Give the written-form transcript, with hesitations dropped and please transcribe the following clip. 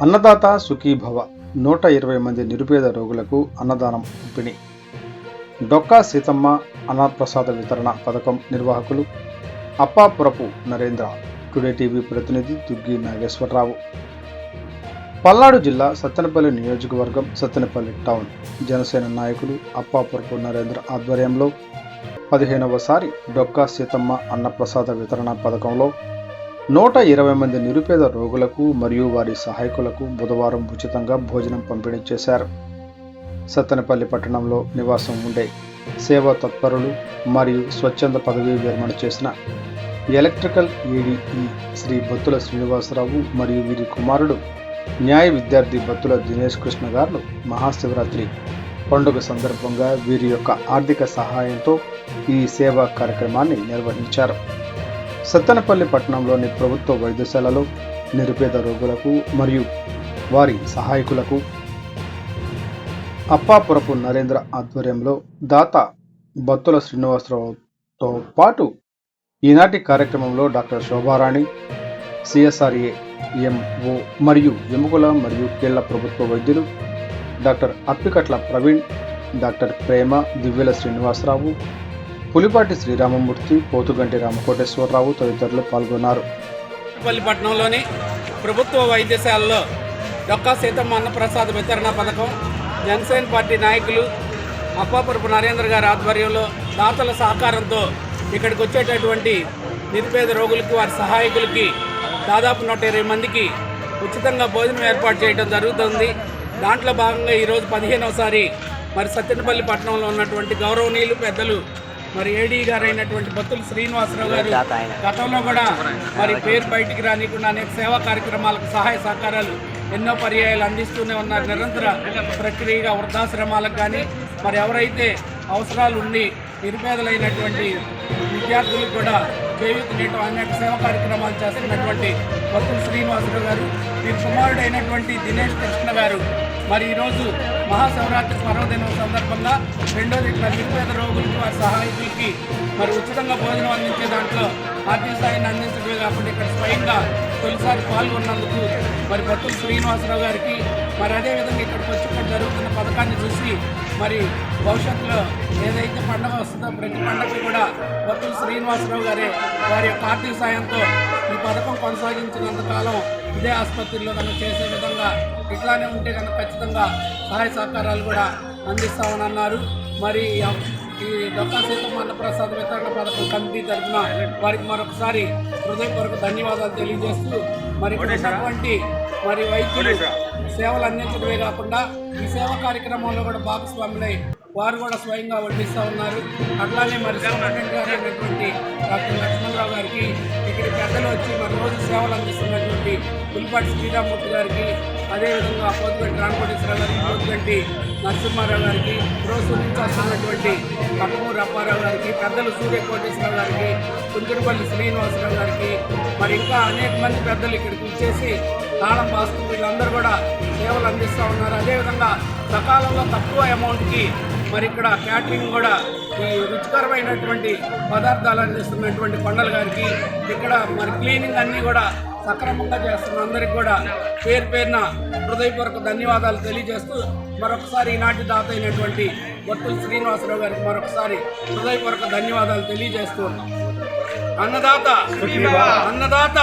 అన్నదాత సుఖీభవ 120 మంది నిరుపేద రోగులకు అన్నదానం పంపిణీ. డొక్కా సీతమ్మ అన్నప్రసాద వితరణ పథకం నిర్వాహకులు అప్పాపురపు నరేంద్ర. టుడే టీవీ ప్రతినిధి దుగ్గి నాగేశ్వరరావు. పల్నాడు జిల్లా సత్తెనపల్లి నియోజకవర్గం సత్తెనపల్లి టౌన్ జనసేన నాయకులు అప్పాపురపు నరేంద్ర ఆధ్వర్యంలో 15వసారి డొక్కా సీతమ్మ అన్నప్రసాద వితరణ పథకంలో 120 మంది నిరుపేద రోగులకు మరియు వారి సహాయకులకు బుధవారం ఉచితంగా భోజనం పంపిణీ చేశారు. సత్తెనపల్లి పట్టణంలో నివాసం ఉండే సేవా తత్పరులు మరియు స్వచ్ఛంద పదవీ విరమణ చేసిన ఎలక్ట్రికల్ ఏడీఈ శ్రీ బత్తుల శ్రీనివాసరావు మరియు వీరి కుమారుడు న్యాయ విద్యార్థి బత్తుల దినేష్ కృష్ణ గారు మహాశివరాత్రి పండుగ సందర్భంగా వీరి యొక్క ఆర్థిక సహాయంతో ఈ సేవా కార్యక్రమాన్ని నిర్వహించారు. సత్తెనపల్లి పట్టణంలోని ప్రభుత్వ వైద్యశాలలో నిరుపేద రోగులకు మరియు వారి సహాయకులకు అప్పాపురపు నరేంద్ర ఆధ్వర్యంలో దాత బత్తుల శ్రీనివాసరావుతో పాటు ఈనాటి కార్యక్రమంలో డాక్టర్ శోభారాణి, సిఎస్ఆర్ఏ ఎంఓ మరియు ఎముకల మరియు కీళ్ల ప్రభుత్వ వైద్యులు డాక్టర్ అప్పికట్ల ప్రవీణ్, డాక్టర్ ప్రేమ, దివ్యల శ్రీనివాసరావు, పులిపాటి శ్రీరామమూర్తి, పోతుగంటి రామకోటేశ్వరరావు తదితరులు పాల్గొన్నారు. పట్టణంలోని ప్రభుత్వ వైద్యశాలలో డొక్కా సీతమ్మ అన్నప్రసాద వితరణ పథకం జనసేన పార్టీ నాయకులు అప్పాపురపు నరేంద్ర గారి ఆధ్వర్యంలో దాతల సహకారంతో ఇక్కడికి వచ్చేటటువంటి నిరుపేద రోగులకి వారి సహాయకులకి దాదాపు 120 మందికి ఉచితంగా భోజనం ఏర్పాటు చేయడం జరుగుతుంది. దాంట్లో భాగంగా ఈరోజు 15వసారి మరి సత్తెనపల్లి పట్టణంలో ఉన్నటువంటి గౌరవనీయులు పెద్దలు మరి ఏడీ గారు అయినటువంటి బత్తుల శ్రీనివాసరావు గారు గతంలో కూడా మరి పేరు బయటికి రానికుండా అనేక సేవా కార్యక్రమాలకు సహాయ సహకారాలు ఎన్నో పర్యాయాలు అందిస్తూనే ఉన్నారు. నిరంతర ప్రక్రియగా వృద్ధాశ్రమాలకు కానీ మరి ఎవరైతే అవసరాలు ఉండి నిరుపేదలైనటువంటి విద్యార్థులకు కూడా చేయూతనీయటం అనేక సేవా కార్యక్రమాలు చేస్తున్నటువంటి బత్తుల శ్రీనివాసరావు గారు, వీరి కుమారుడు అయినటువంటి దినేష్ కృష్ణ గారు మరి ఈరోజు మహాశివరాత్రి పర్వదినం సందర్భంగా రెండోది నిరుపేద రోగులకు వారి సహాయకులకి మరి ఉచితంగా భోజనం అందించే దాంట్లో ఆర్థిక సాయాన్ని అందించడమే కాకుండా ఇక్కడ స్వయంగా తొలిసారి పాల్గొన్నందుకు మరి బత్తుల శ్రీనివాసరావు గారికి మరి అదేవిధంగా ఇక్కడికి వచ్చి ఇక్కడ జరుగుతున్న పథకాన్ని చూసి మరి భవిష్యత్తులో ఏదైతే పండుగ వస్తుందో ప్రతి పండుగకి కూడా బత్తుల శ్రీనివాసరావు గారే వారి యొక్క ఆర్థిక సాయంతో ఈ పథకం కొనసాగించినంత కాలం ఇదే ఆసుపత్రిలో కనుక చేసే విధంగా ఇట్లానే ఉంటే కనుక ఖచ్చితంగా సహాయ సహకారాలు కూడా అందిస్తామని అన్నారు. మరి ఈ డొక్కా సీతమ్మ అన్నప్రసాద వితరణ పథకం కమిటీ తరఫున వారికి మరొకసారి హృదయపూర్వక ధన్యవాదాలు తెలియజేస్తూ మరి ఇక్కడ ఉన్నటువంటి మరి వైద్యులు సేవలు అందించడమే కాకుండా ఈ సేవా కార్యక్రమంలో కూడా భాగస్వాములై వారు కూడా స్వయంగా వడ్డిస్తూ ఉన్నారు. అట్లానే మరి సూపరింటెండెంట్ గారు అయినటువంటి డాక్టర్ లక్ష్మణరావు గారికి, ఇక్కడ పెద్దలు వచ్చి మరి రోజు సేవలు అందిస్తున్నటువంటి పులిపాటి శ్రీరామమూర్తి గారికి, అదేవిధంగా పోతుగంటి రామకోటేశ్వరరావు గారికి, పోతుగంటి నరసింహారావు గారికి, రోజు నుంచి వస్తున్నటువంటి కట్టమూరి అప్పారావు గారికి, పెద్దలు సూర్యకోటేశ్వరరావు గారికి, కుంకుడుపల్లి శ్రీనివాసరావు గారికి మరి ఇంకా అనేక మంది పెద్దలు ఇక్కడికి వచ్చేసి తాళం భాస్కర్ వీళ్ళందరూ కూడా సేవలు అందిస్తూ ఉన్నారు. అదేవిధంగా సకాలంలో తక్కువ అమౌంట్కి మరి ఇక్కడ క్యాటరింగ్ కూడా ఈ రుచికరమైనటువంటి పదార్థాలు అందిస్తున్నటువంటి కొండల గారికి, ఇక్కడ మరి క్లీనింగ్ అన్నీ కూడా సక్రమంగా చేస్తున్న అందరికి కూడా పేరు పేరున హృదయపూర్వక ధన్యవాదాలు తెలియజేస్తూ మరొకసారి ఈనాటి దాత అయినటువంటి బత్తుల శ్రీనివాసరావు గారికి మరొకసారి హృదయపూర్వక ధన్యవాదాలు తెలియజేస్తూ ఉన్నాం. అన్నదాత అన్నదాత